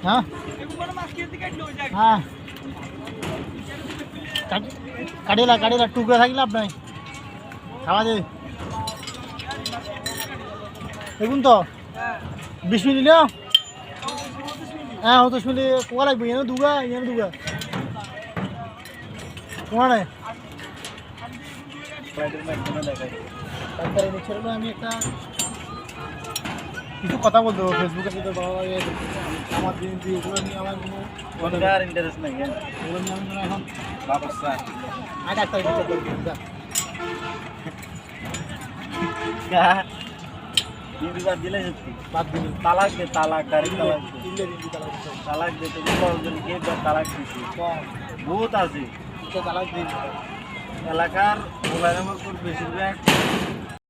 হ্যাঁ হ্যাঁ কাটিলা কাটিলা টুকরা থাকলে আপনার খাওয়া দে দেখুন তো 20 মিনিট না হ্যাঁ 30 মিনিট কোয়া লাগবে এনে দুগা কোয়া নাই আমি একটা কিছু কথা বলতে হবে ফেসবুকে আমার দিন দিয়ে এগুলো নিয়ে আমার কোনো ইন্টারেস্ট নেই এগুলো নিয়ে আমি এখন বাবসা আর একটা বিচার করবো বাদ দিলে বাদ দিলি তালাক দে তালাক গাড়ি তালাক দে তুমি কে তালাক দিছি বহুত আছে তালাক দিই এলাকার মোবাইল নম্বর বেশিরভাগ